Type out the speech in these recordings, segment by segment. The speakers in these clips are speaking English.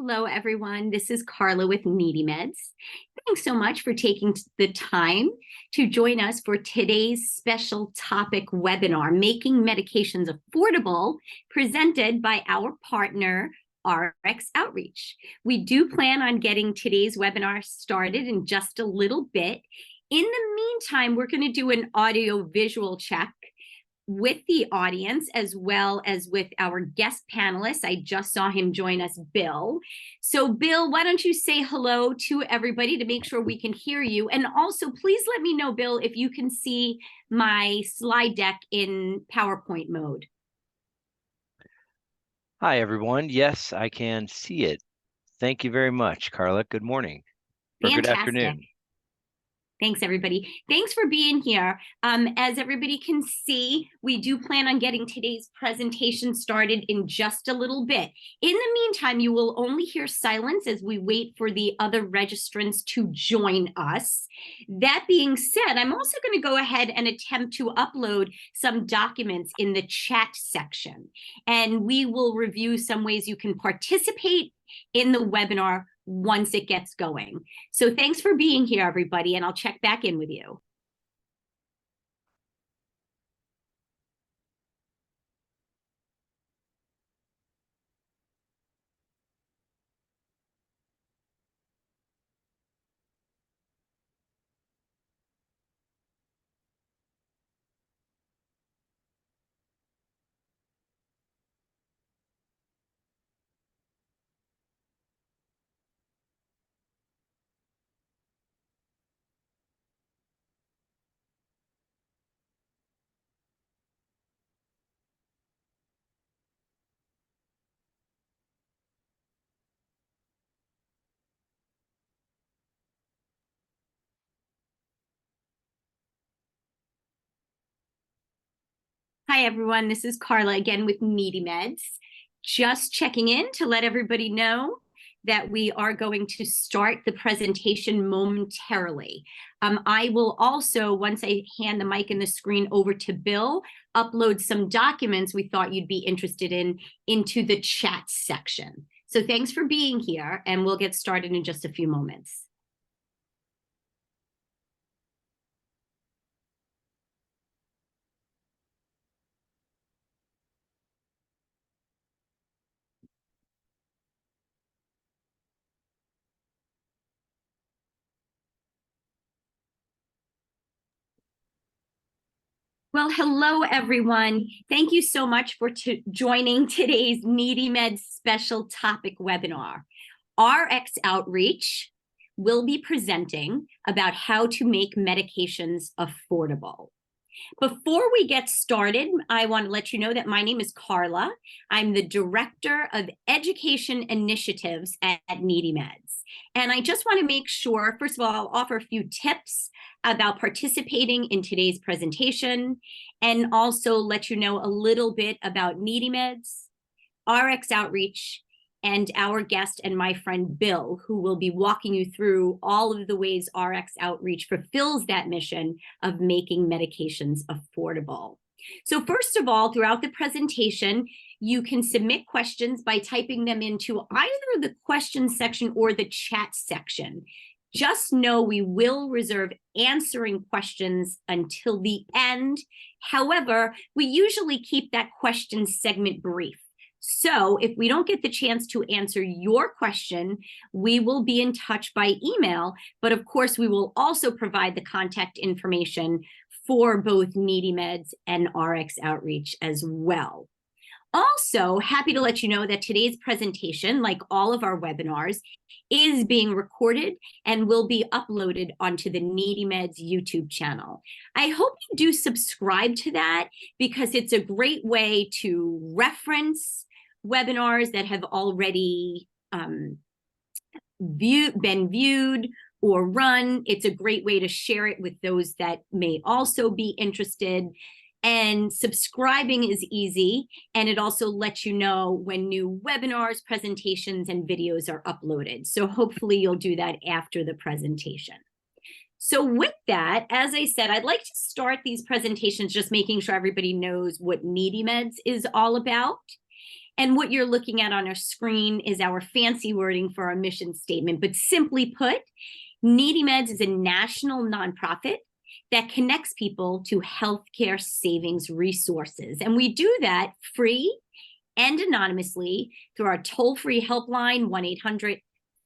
Hello, everyone. This is Carla with Needy Meds. Thanks so much for taking the time to join us for today's special topic webinar, Making Medications Affordable, presented by our partner, RX Outreach. We do plan on getting today's webinar started in just a little bit. In the meantime, we're going to do an audio visual check with the audience as well as with our guest panelists. I just saw him join us, Bill. So Bill, why don't you say hello to everybody to make sure we can hear you? And also, please let me know, Bill, if you can see my slide deck in PowerPoint mode. Hi, everyone. Yes, I can see it. Thank you very much, Carla. Good morning. Or good afternoon. Thanks, everybody. Thanks for being here. As everybody can see, we do plan on getting today's presentation started in just a little bit. In the meantime, you will only hear silence as we wait for the other registrants to join us. That being said, I'm also going to go ahead and attempt to upload some documents in the chat section, and we will review some ways you can participate in the webinar once it gets going. So thanks for being here, everybody, and I'll check back in with you. Hi, everyone. This is Carla again with Needy Meds. Just checking in to let everybody know that we are going to start the presentation momentarily. I will also, once I hand the mic and the screen over to Bill, upload some documents we thought you'd be interested in into the chat section. So thanks for being here, and we'll get started in just a few moments. Well, hello, everyone. Thank you so much for joining today's Needy Meds special topic webinar. RX Outreach will be presenting about how to make medications affordable. Before we get started, I want to let you know that my name is Carla. I'm the Director of Education Initiatives at Needy Meds. And I just want to make sure, first of all, I'll offer a few tips about participating in today's presentation, and also let you know a little bit about Needy Meds, RX Outreach, and our guest and my friend Bill, who will be walking you through all of the ways RX Outreach fulfills that mission of making medications affordable. So first of all, throughout the presentation, you can submit questions by typing them into either the questions section or the chat section. Just know we will reserve answering questions until the end. However, we usually keep that question segment brief. So if we don't get the chance to answer your question, we will be in touch by email. But of course, we will also provide the contact information for both Needy Meds and RX Outreach as well. Also, happy to let you know that today's presentation, like all of our webinars, is being recorded and will be uploaded onto the Needy Meds YouTube channel. I hope you do subscribe to that because it's a great way to reference webinars that have already been viewed or run. It's a great way to share it with those that may also be interested. And subscribing is easy, and it also lets you know when new webinars, presentations, and videos are uploaded. So hopefully you'll do that after the presentation. So with that, as I said, I'd like to start these presentations just making sure everybody knows what Needy Meds is all about. And what you're looking at on our screen is our fancy wording for our mission statement. But simply put, Needy Meds is a national nonprofit that connects people to healthcare savings resources. And we do that free and anonymously through our toll-free helpline,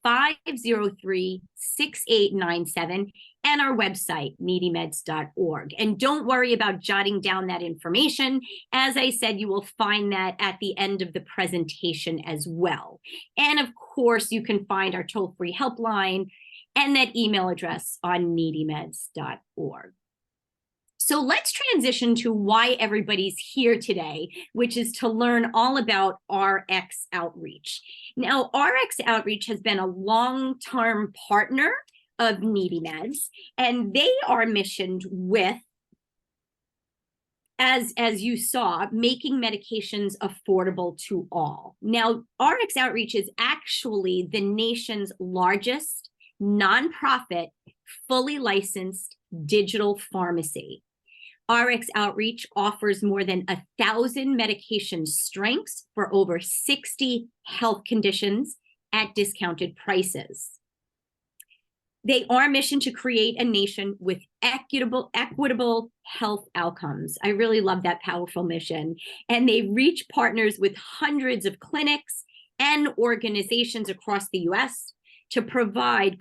1-800-503-6897, and our website, needymeds.org. And don't worry about jotting down that information. As I said, you will find that at the end of the presentation as well. And of course, you can find our toll-free helpline and that email address on needymeds.org. So let's transition to why everybody's here today, which is to learn all about RX Outreach. Now, RX Outreach has been a long-term partner of Needy Meds, and they are missioned with, as you saw, making medications affordable to all. Now, RX Outreach is actually the nation's largest nonprofit, fully licensed digital pharmacy. RX Outreach offers more than 1,000 medication strengths for over 60 health conditions at discounted prices. They are missioned to create a nation with equitable health outcomes. I really love that powerful mission. And they reach partners with hundreds of clinics and organizations across the US to provide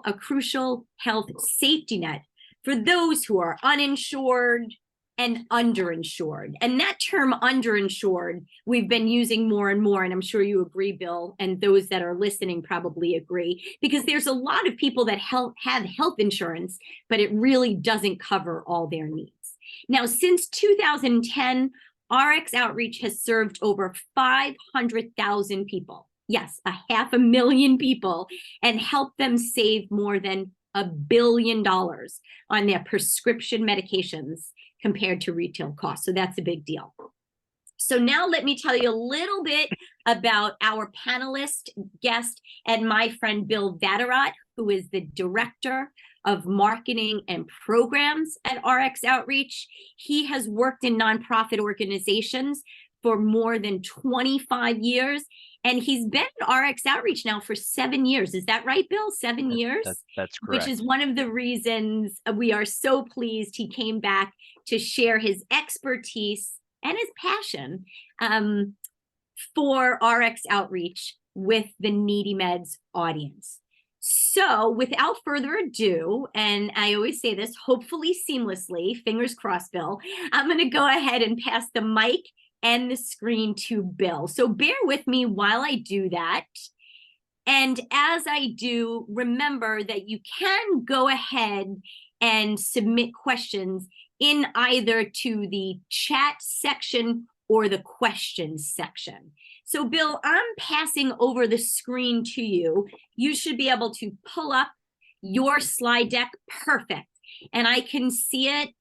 a crucial health safety net for those who are uninsured and underinsured. And that term underinsured, we've been using more and more, and I'm sure you agree, Bill, and those that are listening probably agree, because there's a lot of people that have health insurance, but it really doesn't cover all their needs. Now, since 2010, RX Outreach has served over 500,000 people. Yes, 500,000 people, and helped them save more than $1 billion on their prescription medications compared to retail costs. So that's a big deal. So now let me tell you a little bit about our panelist guest and my friend Bill Vatterott, who is the Director of Marketing and Programs at RX Outreach. He has worked in nonprofit organizations for more than 25 years. And he's been at RX Outreach now for 7 years. Is that right, Bill? 7 years? That's correct. Which is one of the reasons we are so pleased he came back to share his expertise and his passion for RX Outreach with the Needy Meds audience. So without further ado, and I always say this, hopefully seamlessly, fingers crossed, Bill, I'm going to go ahead and pass the mic and the screen to Bill. So bear with me while I do that. And as I do, remember that you can go ahead and submit questions in either to the chat section or the questions section. So Bill, I'm passing over the screen to you. You should be able to pull up your slide deck. Perfect. And I can see it,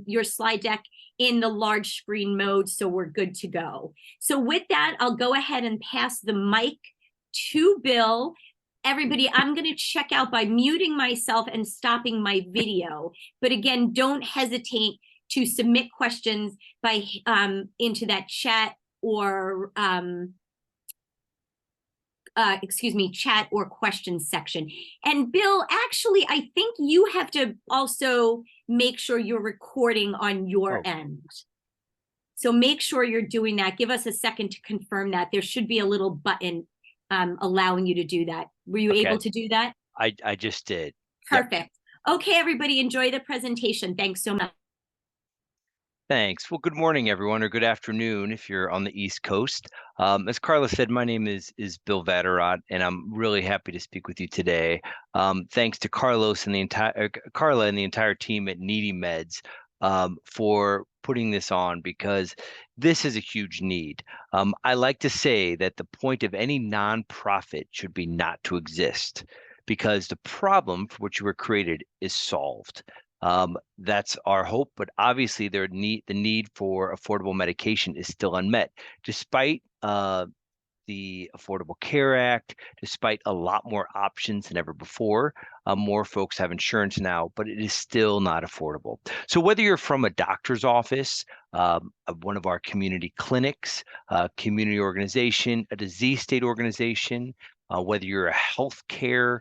your slide deck, in the large screen mode, so we're good to go. So with that, I'll go ahead and pass the mic to Bill. Everybody, I'm going to check out by muting myself and stopping my video. But again, don't hesitate to submit questions by into that chat or chat or questions section. And Bill, actually, I think you have to also make sure you're recording on your end. So make sure you're doing that. Give us a second to confirm that. There should be a little button allowing you to do that. Were you able to do that? I just did. Perfect. Yep. Okay, everybody, enjoy the presentation. Thanks so much. Thanks. Well, good morning, everyone, or good afternoon if you're on the East Coast. As Carla said, my name is Bill Vatterott, and I'm really happy to speak with you today. Thanks to Carlos and Carla and the entire team at Needy Meds for putting this on, because this is a huge need. I like to say that the point of any nonprofit should be not to exist, because the problem for which you were created is solved. That's our hope, but obviously the need for affordable medication is still unmet, despite the Affordable Care Act, despite a lot more options than ever before. More folks have insurance now, but it is still not affordable. So whether you're from a doctor's office, one of our community clinics, a community organization, a disease state organization, whether you're a healthcare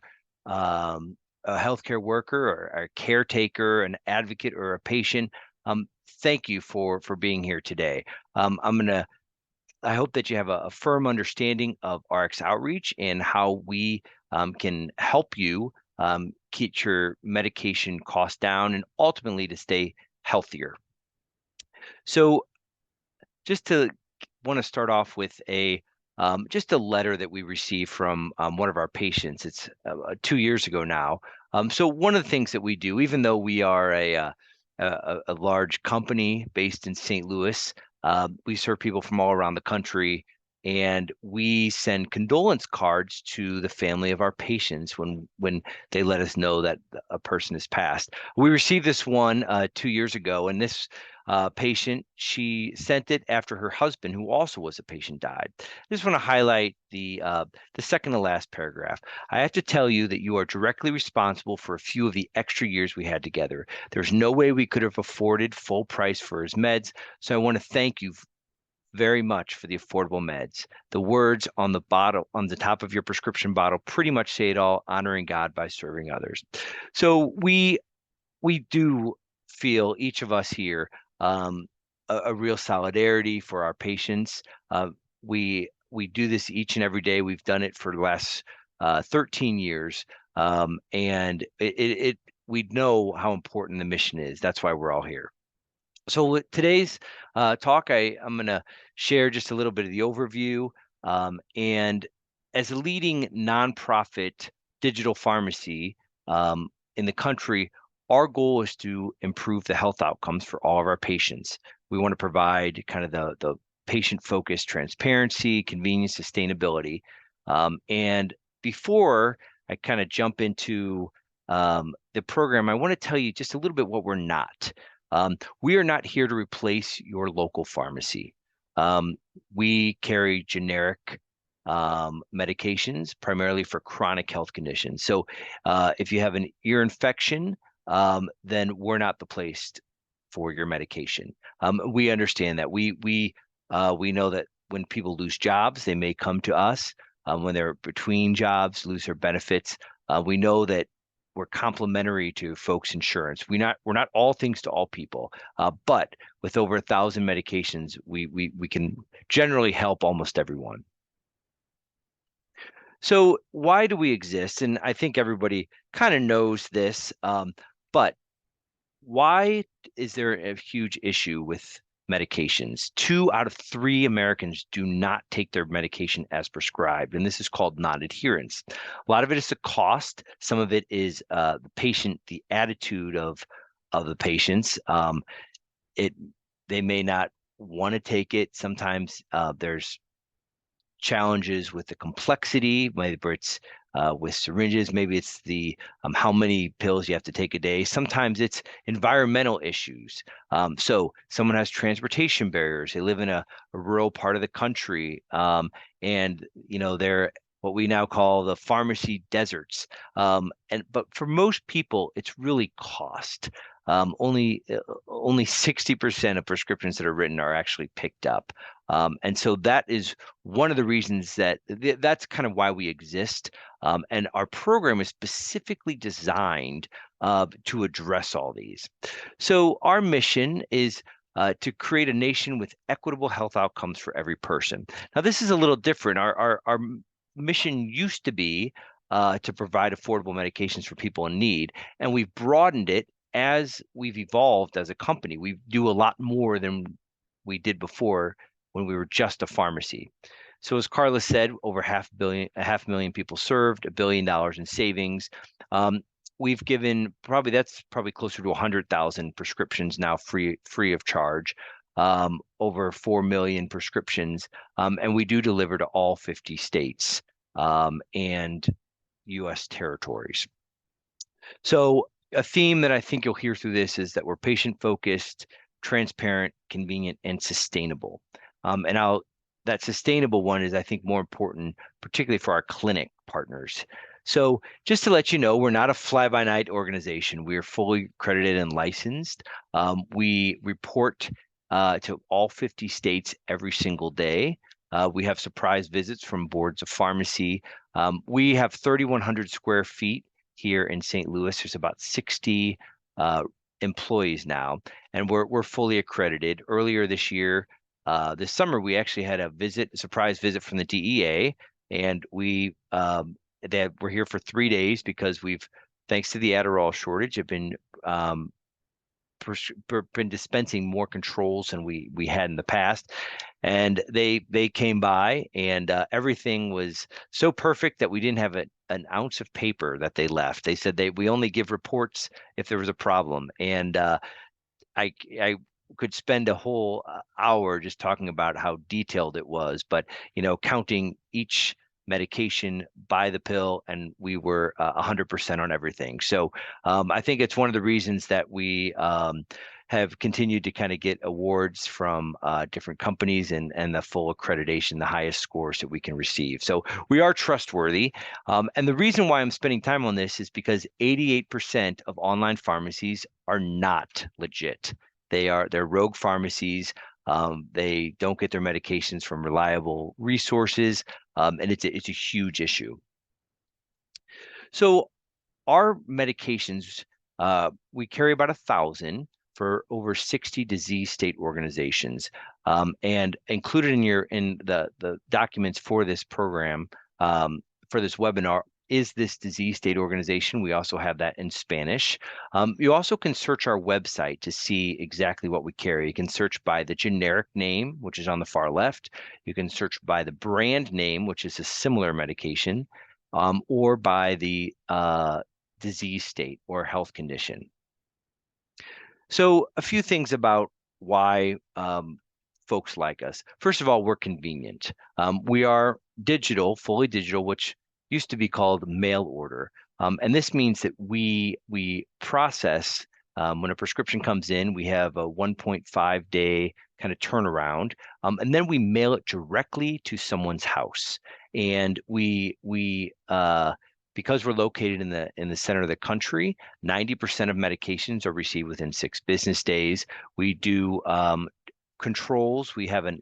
worker or a caretaker, an advocate, or a patient, thank you for being here today. I hope that you have a firm understanding of RX Outreach and how we can help you keep your medication costs down and ultimately to stay healthier. So just to want to start off with just a letter that we received from one of our patients. It's 2 years ago now. So one of the things that we do, even though we are a large company based in St. Louis, we serve people from all around the country, and we send condolence cards to the family of our patients when they let us know that a person has passed. We received this one 2 years ago, and this patient, she sent it after her husband, who also was a patient, died. I just want to highlight the second to last paragraph. I have to tell you that you are directly responsible for a few of the extra years we had together. There's no way we could have afforded full price for his meds, so I want to thank you very much for the affordable meds. The words on the bottle, on the top of your prescription bottle, pretty much say it all: honoring God by serving others. So we do feel, each of us here, a real solidarity for our patients. We do this each and every day. We've done it for the last 13 years, and we know how important the mission is. That's why we're all here. So with today's talk, I'm going to share just a little bit of the overview. And as a leading nonprofit digital pharmacy in the country, our goal is to improve the health outcomes for all of our patients. We want to provide kind of the patient-focused transparency, convenience, sustainability. And before I kind of jump into the program, I want to tell you just a little bit what we're not. We are not here to replace your local pharmacy. We carry generic medications primarily for chronic health conditions. So if you have an ear infection, then we're not the place for your medication. We understand that. We know that when people lose jobs, they may come to us. When they're between jobs, lose their benefits. We know that we're complementary to folks' insurance. We're not all things to all people, but with over 1,000 medications, we can generally help almost everyone. So why do we exist? And I think everybody kind of knows this, but why is there a huge issue with medications? 2 out of 3 Americans do not take their medication as prescribed, and this is called non-adherence. A lot of it is the cost. Some of it is the attitude of the patients. They may not want to take it. Sometimes there's challenges with the complexity, whether it's with syringes, maybe it's the how many pills you have to take a day. Sometimes it's environmental issues. So someone has transportation barriers. They live in a rural part of the country, and they're what we now call the pharmacy deserts. But for most people, it's really cost. Only 60% of prescriptions that are written are actually picked up. And so that is one of the reasons that's kind of why we exist. And our program is specifically designed to address all these. So our mission is to create a nation with equitable health outcomes for every person. Now, this is a little different. Our mission used to be to provide affordable medications for people in need, and we've broadened it as we've evolved as a company. We do a lot more than we did before when we were just a pharmacy. So as Carla said, over 500 million people served, $1 billion in savings. We've given that's probably closer to 100,000 prescriptions now free of charge, over 4 million prescriptions. And we do deliver to all 50 states and US territories. So a theme that I think you'll hear through this is that we're patient-focused, transparent, convenient, and sustainable. And I'll that sustainable one is, I think, more important, particularly for our clinic partners. So just to let you know, we're not a fly-by-night organization. We are fully accredited and licensed. We report to all 50 states every single day. We have surprise visits from boards of pharmacy. We have 3,100 square feet here in St. Louis. There's about 60 employees now, and we're fully accredited. Earlier this year, this summer, we actually had a surprise visit from the DEA, and we're here for 3 days because thanks to the Adderall shortage, have been dispensing more controls than we had in the past. And they came by, and everything was so perfect that we didn't have an ounce of paper that they left. They said we only give reports if there was a problem. And I could spend a whole hour just talking about how detailed it was, but counting each medication by the pill, and we were 100% on everything. So I think it's one of the reasons that we have continued to kind of get awards from different companies and the full accreditation, the highest scores that we can receive. So we are trustworthy. And the reason why I'm spending time on this is because 88% of online pharmacies are not legit. They're rogue pharmacies. They don't get their medications from reliable resources, and it's a huge issue. So our medications, we carry about 1,000 for over 60 disease state organizations, and included in the documents for this program, for this webinar, is this disease state organization. We also have that in Spanish. You also can search our website to see exactly what we carry. You can search by the generic name, which is on the far left. You can search by the brand name, which is a similar medication, or by the disease state or health condition. So a few things about why folks like us. First of all, we're convenient. We are digital, fully digital, which used to be called mail order. And this means that we process, when a prescription comes in, we have a 1.5 day kind of turnaround, and then we mail it directly to someone's house. And because we're located in the center of the country, 90% of medications are received within 6 business days. We do controls. We have an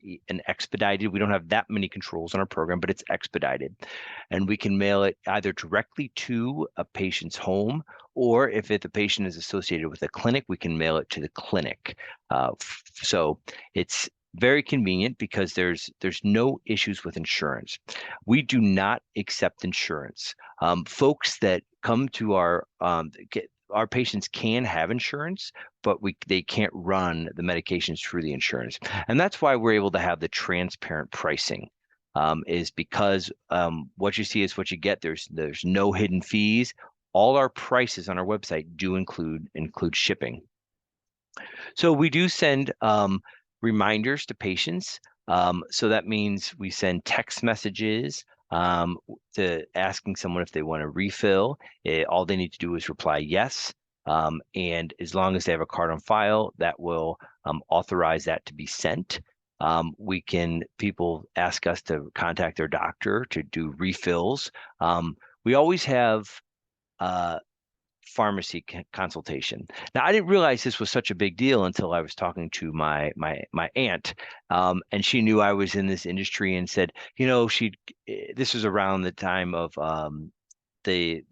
expedited. We don't have that many controls on our program, but it's expedited, and we can mail it either directly to a patient's home, or if the patient is associated with a clinic, we can mail it to the clinic. So it's very convenient because there's no issues with insurance. We do not accept insurance. Folks that come to our patients can have insurance, but they can't run the medications through the insurance. And that's why we're able to have the transparent pricing, is because what you see is what you get. There's no hidden fees. All our prices on our website do include shipping. So we do send reminders to patients. So that means we send text messages to asking someone if they want to refill. All they need to do is reply yes. And as long as they have a card on file, that will authorize that to be sent. People ask us to contact their doctor to do refills. We always have pharmacy consultation. Now, I didn't realize this was such a big deal until I was talking to my aunt, and she knew I was in this industry and said, this was around the time of the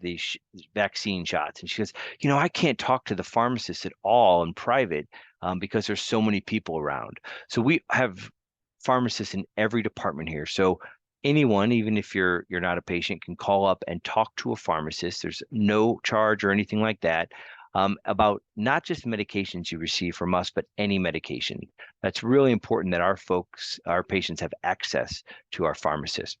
vaccine shots, and she goes, I can't talk to the pharmacist at all in private because there's so many people around. So we have pharmacists in every department here. So anyone, even if you're not a patient, can call up and talk to a pharmacist. There's no charge or anything like that, about not just medications you receive from us, but any medication. That's really important that our patients have access to our pharmacist.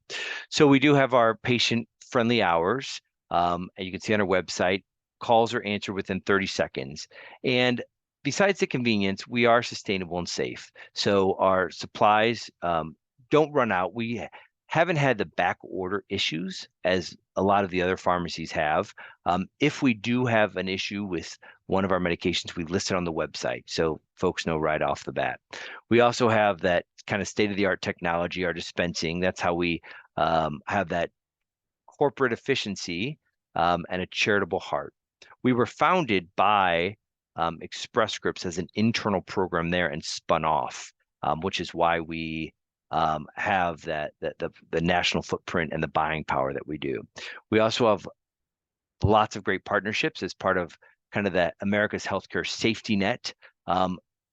So we do have our patient-friendly hours, and you can see on our website, calls are answered within 30 seconds. And besides the convenience, we are sustainable and safe. So our supplies don't run out. We haven't had the back order issues as a lot of the other pharmacies have. If we do have an issue with one of our medications, we list it on the website so folks know right off the bat. We also have that kind of state-of-the-art technology, our dispensing. That's how we have that corporate efficiency and a charitable heart. We were founded by Express Scripts as an internal program there and spun off, which is why we have the national footprint and the buying power that we do. We also have lots of great partnerships as part of kind of that America's Healthcare Safety Net.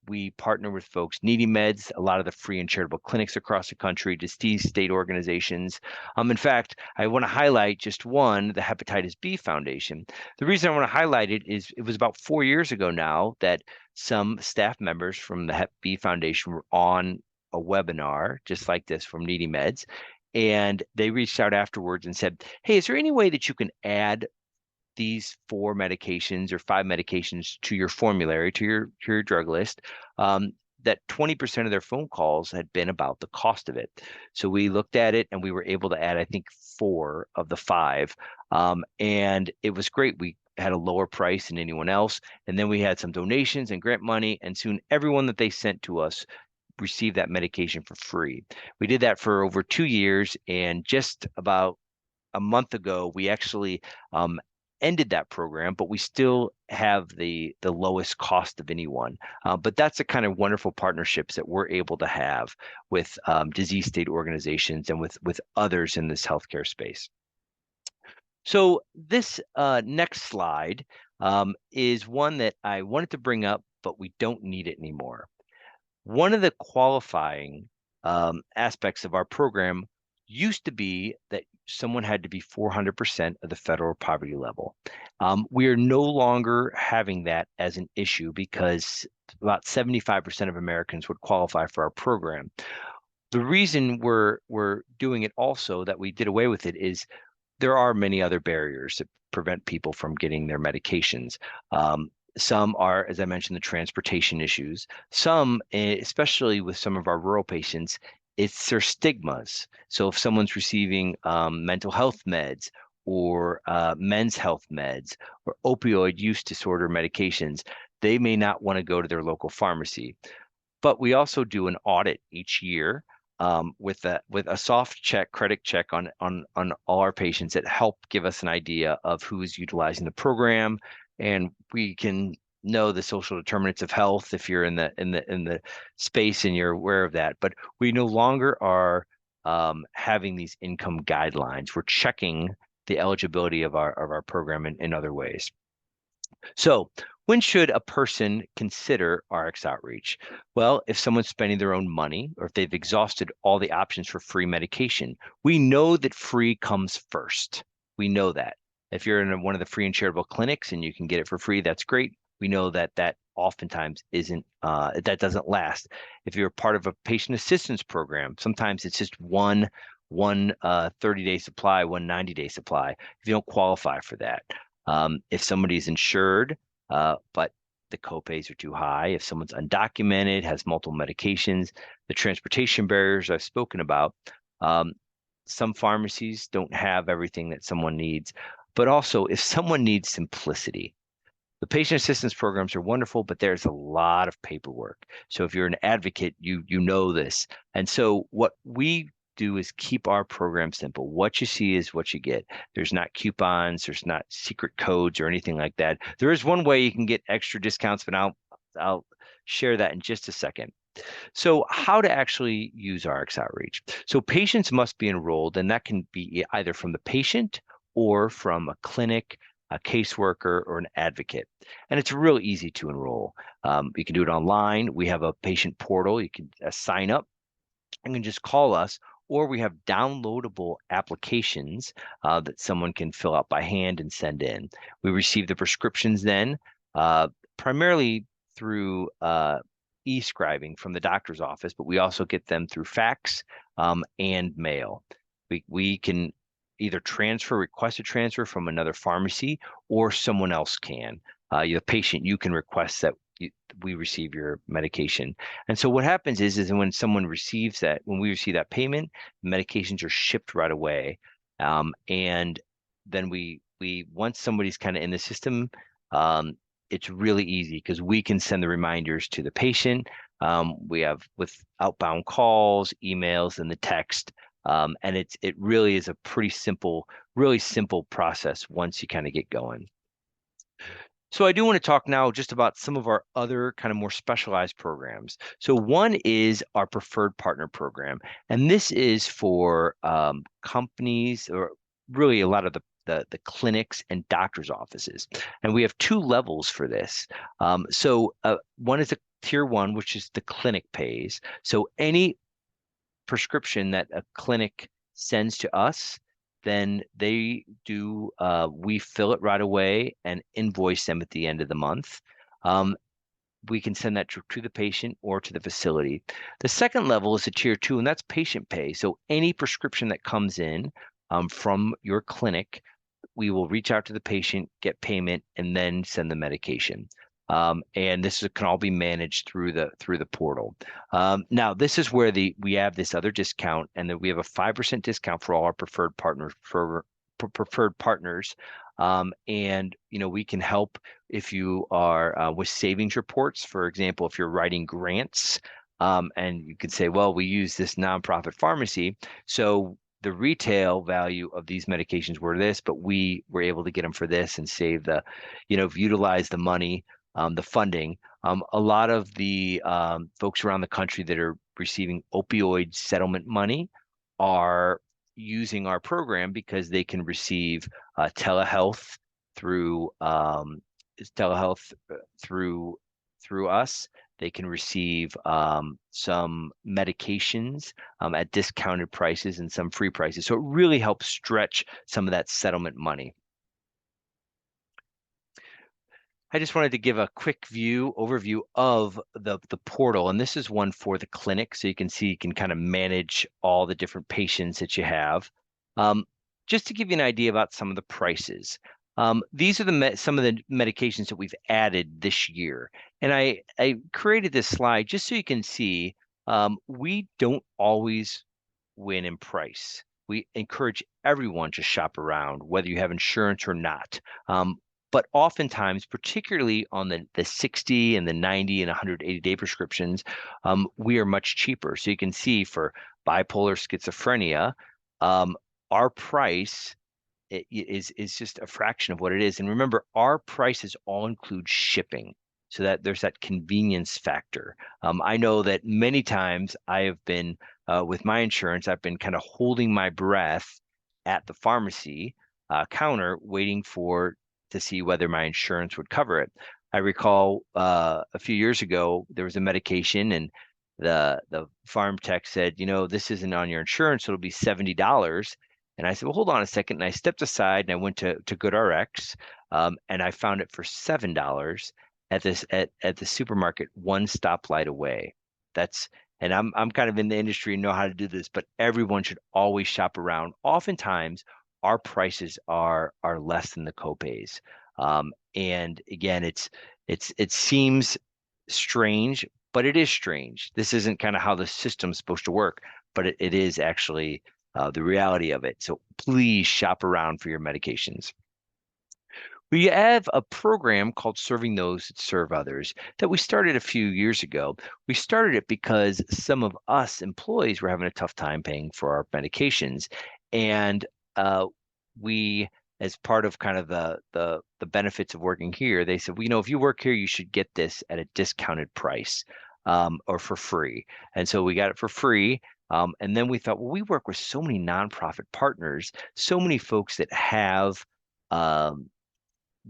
We partner with folks, Needy Meds, a lot of the free and charitable clinics across the country, disease state organizations. In fact, I want to highlight just one, the Hepatitis B Foundation. The reason I want to highlight it is it was about 4 years ago now that some staff members from the Hep B Foundation were on a webinar just like this from Needy Meds. And they reached out afterwards and said, hey, is there any way that you can add these 4 medications or 5 medications to your formulary, to your drug list? That 20% of their phone calls had been about the cost of it. So we looked at it and we were able to add, I think, 4 of the 5. And it was great. We had a lower price than anyone else. And then we had some donations and grant money. And soon everyone that they sent to us received that medication for free. We did that for over 2 years. And just about a month ago, we actually ended that program, but we still have the lowest cost of anyone. But that's the kind of wonderful partnerships that we're able to have with disease state organizations and with others in this healthcare space. So this next slide is one that I wanted to bring up, but we don't need it anymore. One of the qualifying aspects of our program used to be that someone had to be 400% of the federal poverty level. We are no longer having that as an issue because about 75% of Americans would qualify for our program. The reason we're doing it also, that we did away with it, is there are many other barriers that prevent people from getting their medications. Some are, as I mentioned, the transportation issues. Some, especially with some of our rural patients, it's their stigmas. So if someone's receiving mental health meds or men's health meds or opioid use disorder medications, they may not want to go to their local pharmacy. But we also do an audit each year with a soft check, credit check on all our patients that help give us an idea of who is utilizing the program, and we can know the social determinants of health if you're in the space and you're aware of that. But we no longer are having these income guidelines. We're checking the eligibility of our program in other ways. So when should a person consider RX Outreach? Well, if someone's spending their own money or if they've exhausted all the options for free medication. We know that free comes first. We know that. If you're in one of the free and charitable clinics and you can get it for free, that's great. We know that oftentimes isn't, that doesn't last. If you're part of a patient assistance program, sometimes it's just one 30-day supply, one 90-day supply. If you don't qualify for that. If somebody's insured, but the copays are too high, if someone's undocumented, has multiple medications, the transportation barriers I've spoken about, some pharmacies don't have everything that someone needs. But also, if someone needs simplicity, the patient assistance programs are wonderful, but there's a lot of paperwork. So if you're an advocate, you know this. And so what we do is keep our program simple. What you see is what you get. There's not coupons, there's not secret codes or anything like that. There is one way you can get extra discounts, but I'll share that in just a second. So how to actually use RX Outreach. So patients must be enrolled, and that can be either from the patient or from a clinic, a caseworker, or an advocate. And it's real easy to enroll. You can do it online. We have a patient portal. You can sign up and can just call us, or we have downloadable applications that someone can fill out by hand and send in. We receive the prescriptions then, primarily through e-scribing from the doctor's office, but we also get them through fax and mail. We can either request a transfer from another pharmacy, or someone else can. The patient, you can request that we receive your medication. And so what happens is when someone receives that, when we receive that payment, medications are shipped right away. And then we once somebody's kind of in the system, it's really easy because we can send the reminders to the patient. We have with outbound calls, emails, and the text. And it really is a pretty simple, really simple process once you kind of get going. So I do want to talk now just about some of our other kind of more specialized programs. So one is our preferred partner program, and this is for companies or really a lot of the clinics and doctors' offices. And we have two levels for this. One is a tier one, which is the clinic pays. So any prescription that a clinic sends to us, then we fill it right away and invoice them at the end of the month. We can send that to the patient or to the facility. The second level is a tier two, and that's patient pay. So any prescription that comes in from your clinic, we will reach out to the patient, get payment, and then send the medication. And this can all be managed through the portal. Now, this is where we have this other discount, and that we have a 5% discount for all our preferred partners preferred partners. And we can help if you are with savings reports. For example, if you're writing grants, and you could say, well, we use this nonprofit pharmacy, so the retail value of these medications were this, but we were able to get them for this and save utilize the money, the funding. A lot of the folks around the country that are receiving opioid settlement money are using our program because they can receive telehealth through through us. They can receive some medications at discounted prices and some free prices. So it really helps stretch some of that settlement money. I just wanted to give a quick overview of the portal, and this is one for the clinic, so you can see you can kind of manage all the different patients that you have. Just to give you an idea about some of the prices. These are some of the medications that we've added this year, and I created this slide just so you can see we don't always win in price. We encourage everyone to shop around, whether you have insurance or not. But oftentimes, particularly on the 60 and the 90 and 180-day prescriptions, we are much cheaper. So you can see for bipolar schizophrenia, our price is just a fraction of what it is. And remember, our prices all include shipping, so that there's that convenience factor. I know that many times I have been with my insurance, I've been kind of holding my breath at the pharmacy counter, waiting to see whether my insurance would cover it. I recall a few years ago there was a medication, and the farm tech said, this isn't on your insurance, so it'll be $70. And I said, well, hold on a second. And I stepped aside and I went to GoodRx, and I found it for $7 at the supermarket, one stoplight away. And I'm kind of in the industry and know how to do this, but everyone should always shop around. Oftentimes, our prices are less than the copays. And again, it seems strange, but it is strange. This isn't kind of how the system's supposed to work, but it is actually the reality of it. So please shop around for your medications. We have a program called Serving Those That Serve Others that we started a few years ago. We started it because some of us employees were having a tough time paying for our medications. And we, as part of kind of the benefits of working here, they said, well, if you work here, you should get this at a discounted price or for free. And so we got it for free. And then we thought, well, we work with so many nonprofit partners, so many folks that have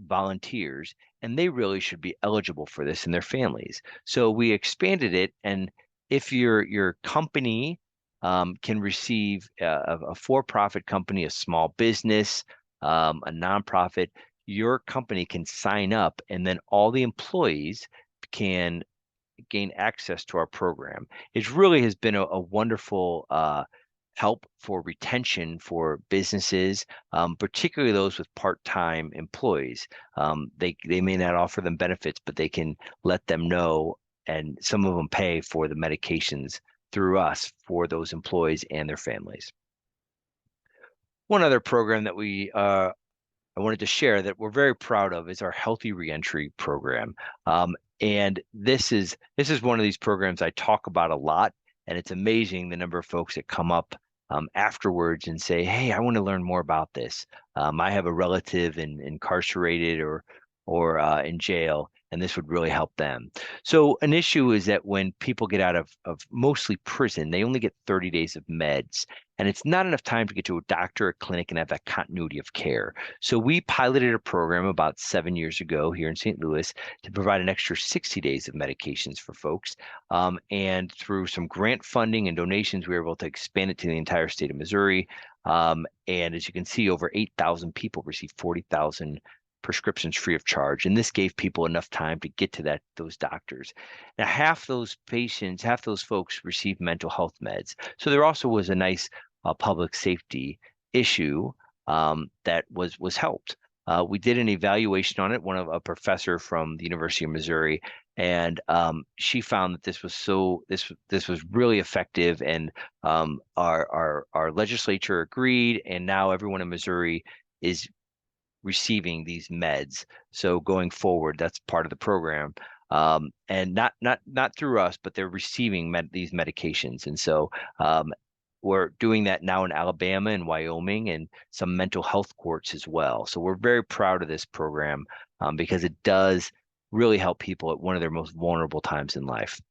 volunteers, and they really should be eligible for this and their families. So we expanded it, and if your company can receive a for-profit company, a small business, a nonprofit, your company can sign up, and then all the employees can gain access to our program. It really has been a wonderful help for retention for businesses, particularly those with part-time employees. They may not offer them benefits, but they can let them know, and some of them pay for the medications through us for those employees and their families. One other program that I wanted to share that we're very proud of is our Healthy Reentry program. And this is one of these programs I talk about a lot, and it's amazing the number of folks that come up afterwards and say, "Hey, I want to learn more about this. I have a relative incarcerated or in jail, and this would really help them." So an issue is that when people get out of mostly prison, they only get 30 days of meds, and it's not enough time to get to a doctor or clinic and have that continuity of care. So we piloted a program about 7 years ago here in St. Louis to provide an extra 60 days of medications for folks. And through some grant funding and donations, we were able to expand it to the entire state of Missouri. And as you can see, over 8,000 people received 40,000 prescriptions free of charge. And this gave people enough time to get to those doctors. Now, half those folks received mental health meds. So there also was a nice public safety issue that was helped. We did an evaluation on it, a professor from the University of Missouri, and she found that this was really effective, and our legislature agreed, and now everyone in Missouri is receiving these meds. So going forward, that's part of the program. And not through us, but they're receiving these medications. And so we're doing that now in Alabama and Wyoming and some mental health courts as well. So we're very proud of this program because it does really help people at one of their most vulnerable times in life.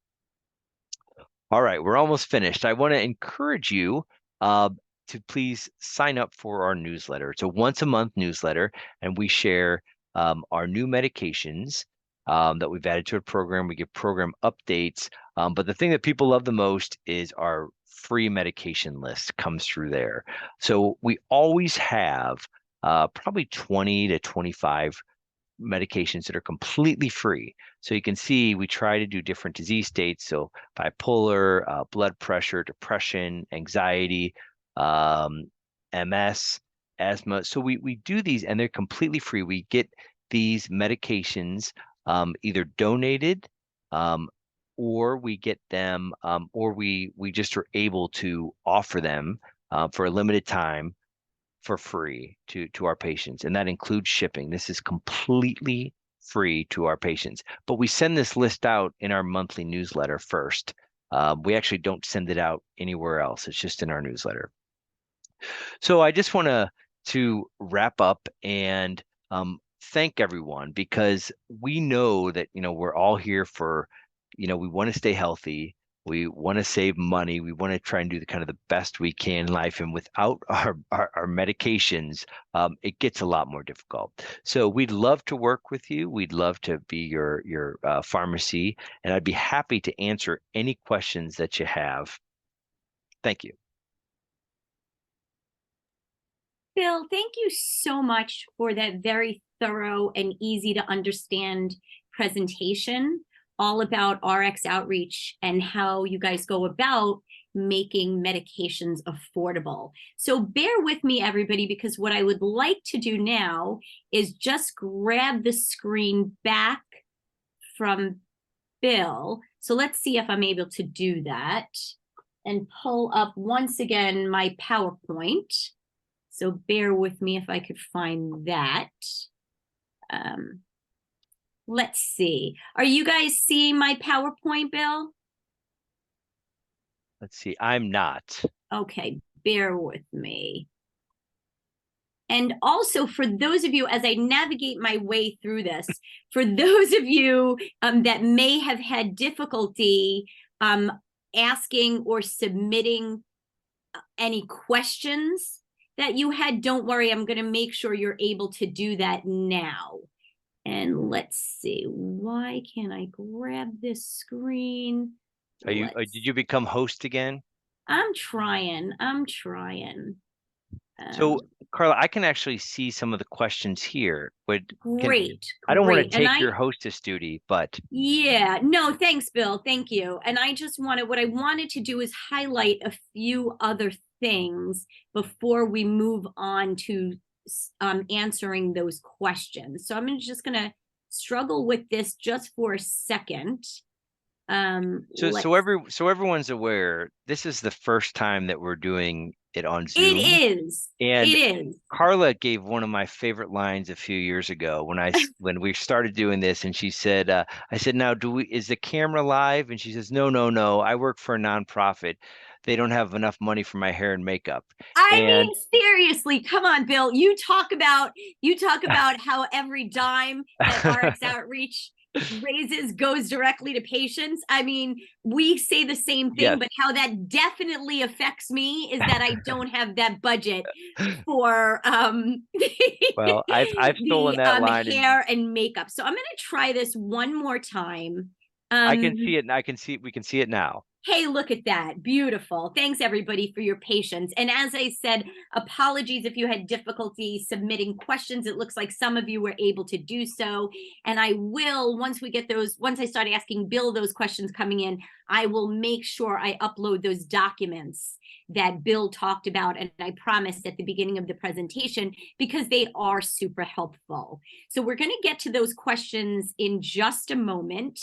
All right, we're almost finished. I want to encourage you to please sign up for our newsletter. It's a once a month newsletter, and we share our new medications that we've added to a program. We give program updates. But the thing that people love the most is our free medication list comes through there. So we always have probably 20 to 25 medications that are completely free. So you can see we try to do different disease states. So bipolar, blood pressure, depression, anxiety, MS, asthma. So we do these, and they're completely free. We get these medications either donated or we get them or we just are able to offer them for a limited time for free to our patients, and that includes shipping. This is completely free to our patients, but we send this list out in our monthly newsletter first. We actually don't send it out anywhere else. It's just in our newsletter. So I just want to wrap up and thank everyone, because we know that we're all here for we want to stay healthy. We want to save money. We want to try and do the best we can in life. And without our medications, it gets a lot more difficult. So we'd love to work with you. We'd love to be your pharmacy, and I'd be happy to answer any questions that you have. Thank you. Bill, thank you so much for that very thorough and easy to understand presentation all about RX Outreach and how you guys go about making medications affordable. So bear with me, everybody, because what I would like to do now is just grab the screen back from Bill. So let's see if I'm able to do that and pull up once again my PowerPoint. So bear with me if I could find that. Let's see. Are you guys seeing my PowerPoint, Bill? Let's see. I'm not. Okay, bear with me. And also, for those of you, as I navigate my way through this, for those of you that may have had difficulty asking or submitting any questions that you had, don't worry, I'm going to make sure you're able to do that now. And let's see, why can't I grab this screen? Did you become host again? I'm trying. So Carla, I can actually see some of the questions here. Great. I don't want to take your hostess duty, but yeah, no, thanks, Bill. Thank you. And I just what I wanted to do is highlight a few other things before we move on to answering those questions. So I'm just going to struggle with this just for a second. So everyone's aware, this is the first time that we're doing it on Zoom. It is. And it is. Carla gave one of my favorite lines a few years ago when we started doing this, and she said, I said, now is the camera live? And she says, no, I work for a nonprofit. They don't have enough money for my hair and makeup. I mean, seriously, come on, Bill. You talk about how every dime that RX Outreach raises goes directly to patients. I mean, we say the same thing, Yes. but how that definitely affects me is that I don't have that budget for well, I've stolen that line hair and makeup. So I'm going to try this one more time. I can see it, and we can see it now. Hey, look at that. Beautiful. Thanks, everybody, for your patience. And as I said, apologies if you had difficulty submitting questions. It looks like some of you were able to do so. And I will, once I start asking Bill those questions coming in, I will make sure I upload those documents that Bill talked about, and I promised at the beginning of the presentation, because they are super helpful. So we're going to get to those questions in just a moment.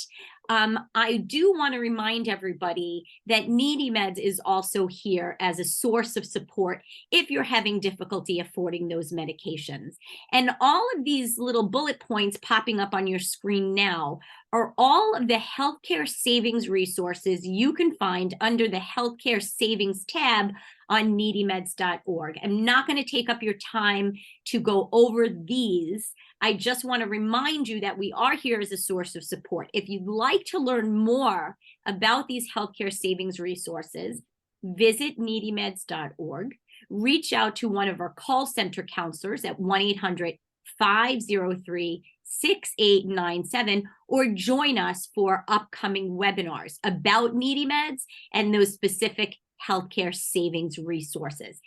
I do want to remind everybody that Needy Meds is also here as a source of support if you're having difficulty affording those medications. And all of these little bullet points popping up on your screen now are all of the healthcare savings resources you can find under the healthcare savings tab on needymeds.org. I'm not going to take up your time to go over these. I just want to remind you that we are here as a source of support. If you'd like to learn more about these healthcare savings resources, visit needymeds.org. Reach out to one of our call center counselors at 1-800-503-6897, or join us for upcoming webinars about Needy Meds and those specific healthcare savings resources.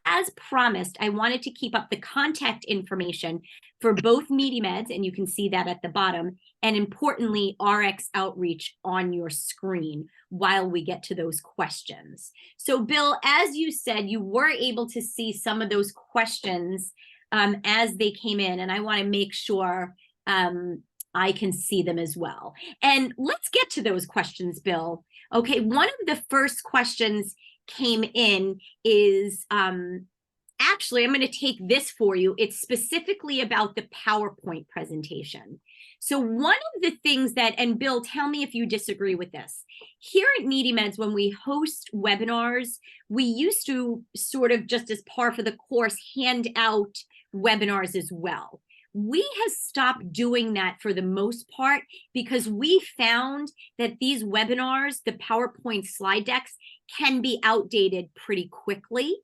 As promised, I wanted to keep up the contact information for both Needy Meds, and you can see that at the bottom, and importantly, RX Outreach on your screen while we get to those questions. So Bill, as you said, you were able to see some of those questions as they came in, and I want to make sure I can see them as well. And let's get to those questions, Bill. Okay, one of the first questions came in is, actually, I'm going to take this for you. It's specifically about the PowerPoint presentation. So one of the things that, and Bill, tell me if you disagree with this. Here at Needy Meds, when we host webinars, we used to sort of, just as par for the course, hand out webinars as well. We have stopped doing that for the most part because we found that these webinars, the PowerPoint slide decks, can be outdated pretty quickly.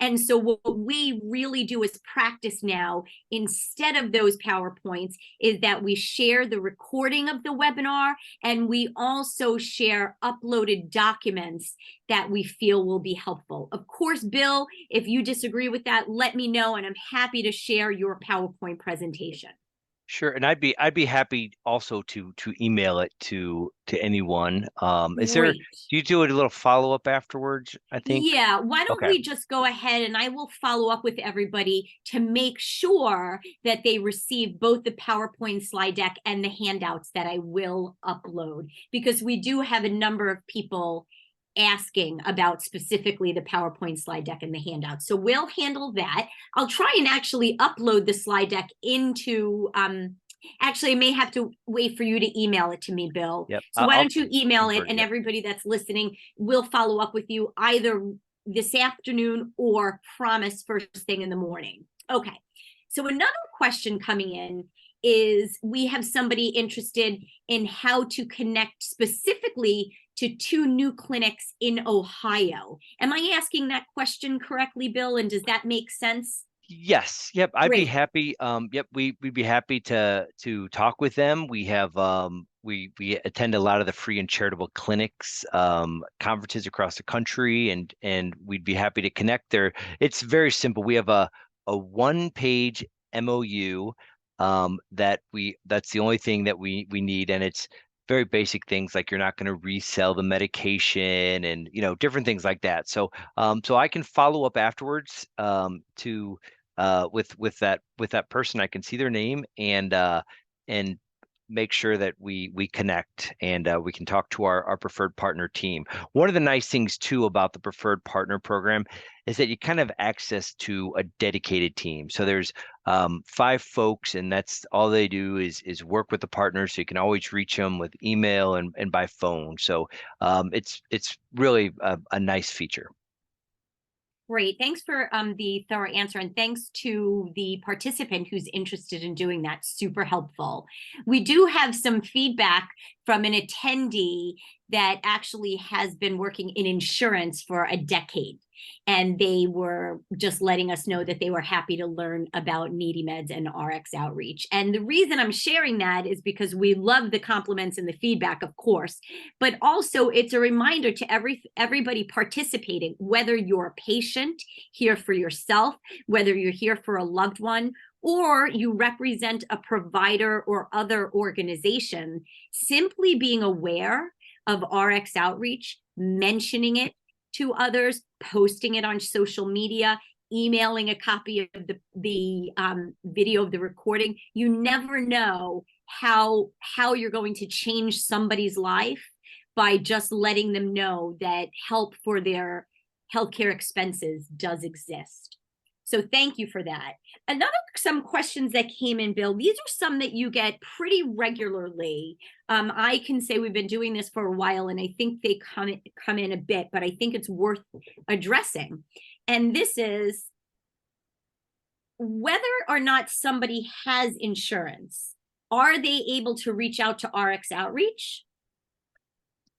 And so what we really do as practice now, instead of those PowerPoints, is that we share the recording of the webinar, and we also share uploaded documents that we feel will be helpful. Of course, Bill, if you disagree with that, let me know, and I'm happy to share your PowerPoint presentation. Sure, and I'd be happy also to email it to anyone. Do you do a little follow-up afterwards, I think? Yeah, why don't we just go ahead and I will follow up with everybody to make sure that they receive both the PowerPoint slide deck and the handouts that I will upload, because we do have a number of people asking about specifically the PowerPoint slide deck and the handouts. So we'll handle that. I'll try and actually upload the slide deck into, actually, I may have to wait for you to email it to me, Bill. Yep. So why don't you email it, and everybody that's listening will follow up with you either this afternoon or promise first thing in the morning. Okay. So another question coming in is, we have somebody interested in how to connect specifically to 2 new clinics in Ohio. Am I asking that question correctly, Bill? And does that make sense? Yes. Yep. I'd be happy. Yep. We'd be happy to talk with them. We have we attend a lot of the free and charitable clinics, conferences across the country, and we'd be happy to connect there. It's very simple. We have a 1-page MOU that's the only thing that we need, and it's very basic things like you're not going to resell the medication and, different things like that. So, so I can follow up afterwards, to with that person. I can see their name and make sure that we connect and we can talk to our preferred partner team. One of the nice things too about the preferred partner program is that you kind of have access to a dedicated team. So there's 5 folks, and that's all they do is work with the partners. So you can always reach them with email and by phone. So it's really a nice feature. Great. Thanks for the thorough answer, and thanks to the participant who's interested in doing that. Super helpful. We do have some feedback from an attendee that actually has been working in insurance for a decade. And they were just letting us know that they were happy to learn about Needy Meds and RX Outreach. And the reason I'm sharing that is because we love the compliments and the feedback, of course, but also it's a reminder to everybody participating, whether you're a patient here for yourself, whether you're here for a loved one, or you represent a provider or other organization, simply being aware of RX Outreach, mentioning it to others, posting it on social media, emailing a copy of the video of the recording. You never know how you're going to change somebody's life by just letting them know that help for their healthcare expenses does exist. So thank you for that. Some questions that came in, Bill, these are some that you get pretty regularly. I can say we've been doing this for a while, and I think they come in a bit, but I think it's worth addressing. And this is whether or not somebody has insurance, are they able to reach out to RX Outreach?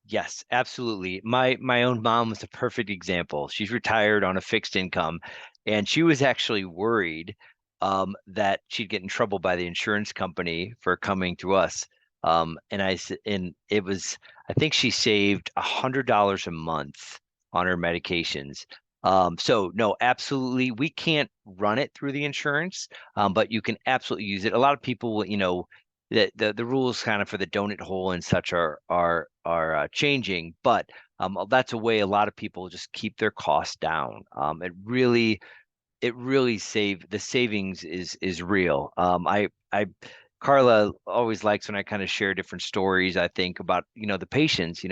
Yes, absolutely. My own mom was a perfect example. She's retired on a fixed income, and she was actually worried that she'd get in trouble by the insurance company for coming to us. And it was, I think she saved $100 a month on her medications. So no, absolutely, we can't run it through the insurance, but you can absolutely use it. A lot of people will, the rules kind of for the donut hole and such are changing, but that's a way a lot of people just keep their costs down. It really the savings is real. Carla always likes when I kind of share different stories. I think about the patients.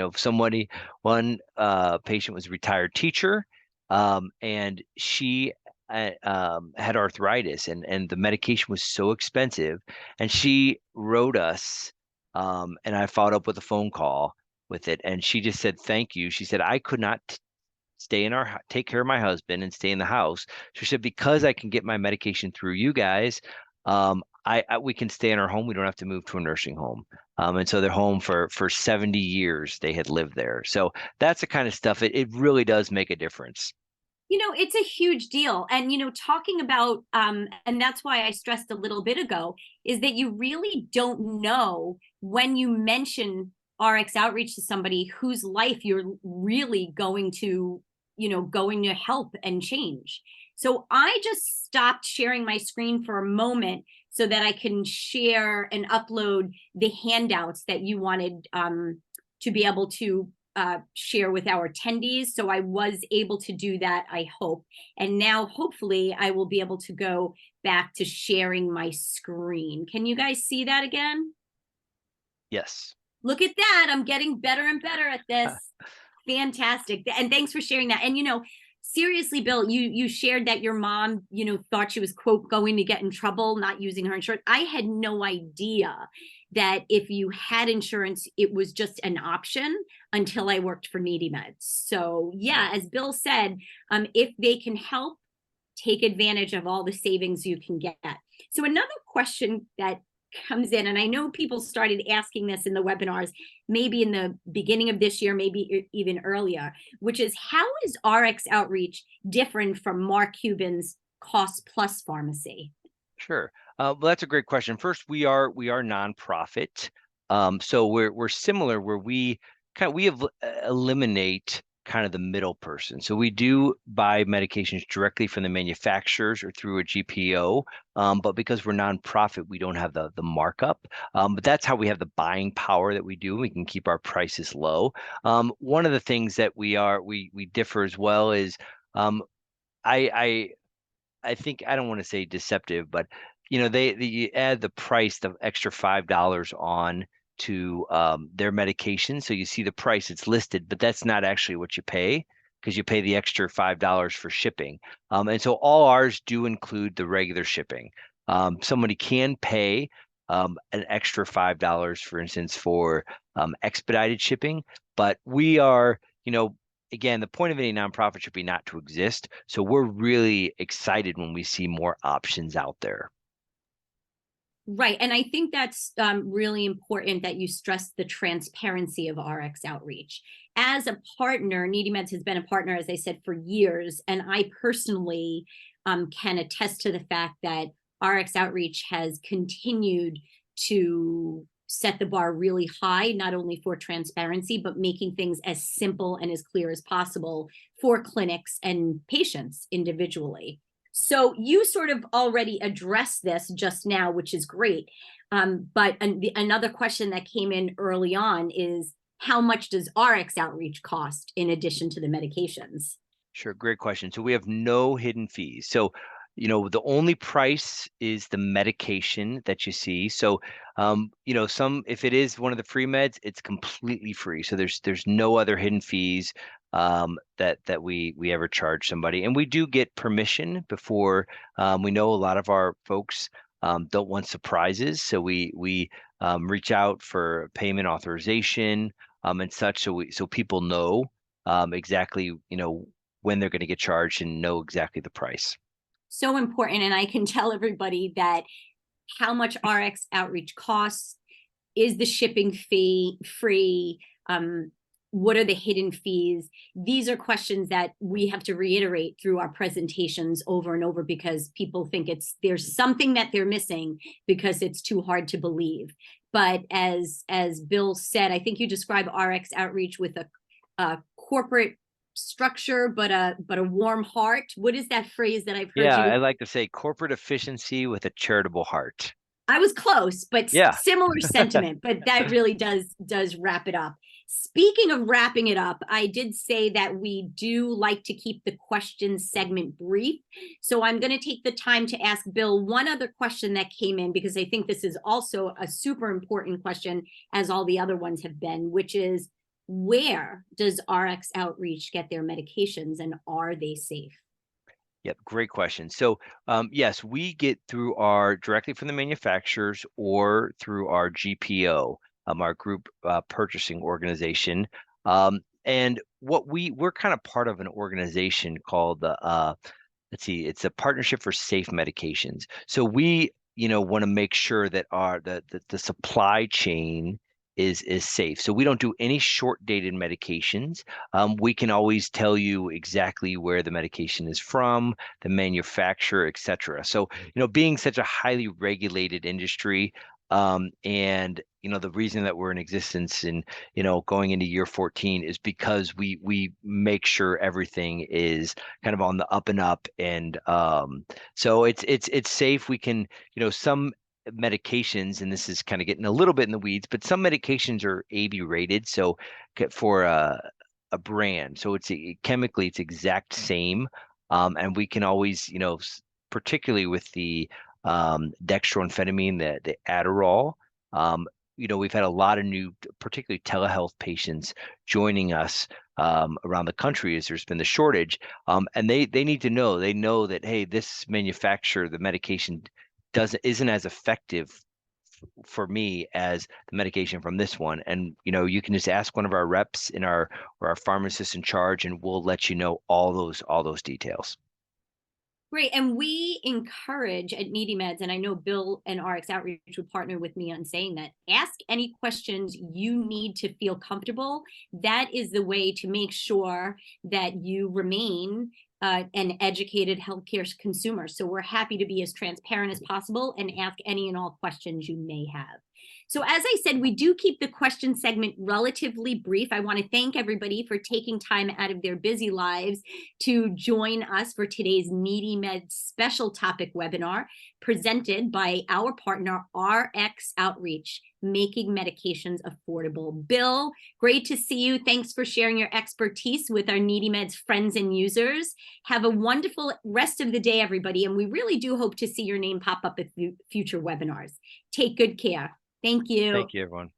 One patient was a retired teacher, and she had arthritis, and the medication was so expensive, and she wrote us, and I followed up with a phone call with it, and she just said thank you. She said I could not take care of my husband and stay in the house. She said because I can get my medication through you guys, we can stay in our home. We don't have to move to a nursing home. And so they're home for 70 years. They had lived there. So that's the kind of stuff. It really does make a difference. It's a huge deal. And, talking about, and that's why I stressed a little bit ago, is that you really don't know when you mention RX Outreach to somebody whose life you're really going to help and change. So I just stopped sharing my screen for a moment so that I can share and upload the handouts that you wanted to be able to share with our attendees. So I was able to do that, I hope. And now hopefully I will be able to go back to sharing my screen. Can you guys see that again? Yes. Look at that. I'm getting better and better at this. Fantastic. And thanks for sharing that. And, seriously, Bill, you shared that your mom, thought she was, quote, going to get in trouble, not using her insurance. I had no idea that if you had insurance, it was just an option until I worked for Needy Meds. So yeah, as Bill said, if they can help, take advantage of all the savings you can get. So another question that comes in, and I know people started asking this in the webinars, maybe in the beginning of this year, maybe even earlier, which is how is RX Outreach different from Mark Cuban's Cost Plus Pharmacy? Sure. Well, that's a great question. First, we are nonprofit, so we're similar where we eliminate kind of the middle person. So we do buy medications directly from the manufacturers or through a GPO, but because we're nonprofit, we don't have the markup. But that's how we have the buying power that we do. We can keep our prices low. One of the things that we differ as well is I I think I don't want to say deceptive, but they you add the price, the extra $5 on to their medication. So you see the price, it's listed, but that's not actually what you pay because you pay the extra $5 for shipping. And so all ours do include the regular shipping. Somebody can pay an extra $5, for instance, for expedited shipping, but we are, again, the point of any nonprofit should be not to exist. So we're really excited when we see more options out there. Right. And I think that's really important that you stress the transparency of RX Outreach. As a partner, Needy Meds has been a partner, as I said, for years. And I personally can attest to the fact that RX Outreach has continued to set the bar really high, not only for transparency, but making things as simple and as clear as possible for clinics and patients individually. So you sort of already addressed this just now, which is great. But another question that came in early on is, how much does RX Outreach cost in addition to the medications? Sure, great question. So we have no hidden fees. So, the only price is the medication that you see. So, if it is one of the free meds, it's completely free. So there's no other hidden fees that we ever charge somebody. And we do get permission before. We know a lot of our folks don't want surprises, so we reach out for payment authorization and such, so people know exactly when they're going to get charged and know exactly the price. So important. And I can tell everybody that how much RX Outreach costs, is the shipping fee free? What are the hidden fees? These are questions that we have to reiterate through our presentations over and over because people think there's something that they're missing because it's too hard to believe. But as Bill said, I think you describe RX Outreach with a corporate structure, but a warm heart. What is that phrase that I've heard Yeah, you? I like to say corporate efficiency with a charitable heart. I was close, but Yeah. similar sentiment, but that really does wrap it up. Speaking of wrapping it up, I did say that we do like to keep the question segment brief. So I'm going to take the time to ask Bill one other question that came in, because I think this is also a super important question, as all the other ones have been, which is, where does RX Outreach get their medications and are they safe? Yep, great question. So, yes, we get directly from the manufacturers or through our GPO, our group purchasing organization. And we're kind of part of an organization called let's see, it's a Partnership for Safe Medications. So we, want to make sure that the supply chain is safe. So we don't do any short dated medications. We can always tell you exactly where the medication is from, the manufacturer, et cetera. So, being such a highly regulated industry, and the reason that we're in existence and going into year 14 is because we make sure everything is kind of on the up and up, and so it's safe. We can, some medications, and this is kind of getting a little bit in the weeds, but some medications are AB rated, so for a brand, so chemically it's exact same, and we can always, particularly with the dextroamphetamine, the Adderall, we've had a lot of new, particularly telehealth patients joining us around the country as there's been the shortage, and they need to know, they know that, hey, this manufacturer, the medication isn't as effective for me as the medication from this one. And you can just ask one of our reps or our pharmacist in charge, and we'll let you know all those details. Great. And we encourage at Needy Meds, and I know Bill and RX Outreach would partner with me on saying that, ask any questions you need to feel comfortable. That is the way to make sure that you remain and educated healthcare consumers. So we're happy to be as transparent as possible and ask any and all questions you may have. So as I said, we do keep the question segment relatively brief. I want to thank everybody for taking time out of their busy lives to join us for today's Needy Med special topic webinar presented by our partner, RX Outreach, Making Medications Affordable. Bill, great to see you. Thanks for sharing your expertise with our Needy Meds friends and users. Have a wonderful rest of the day, everybody. And we really do hope to see your name pop up at future webinars. Take good care. Thank you. Thank you, everyone.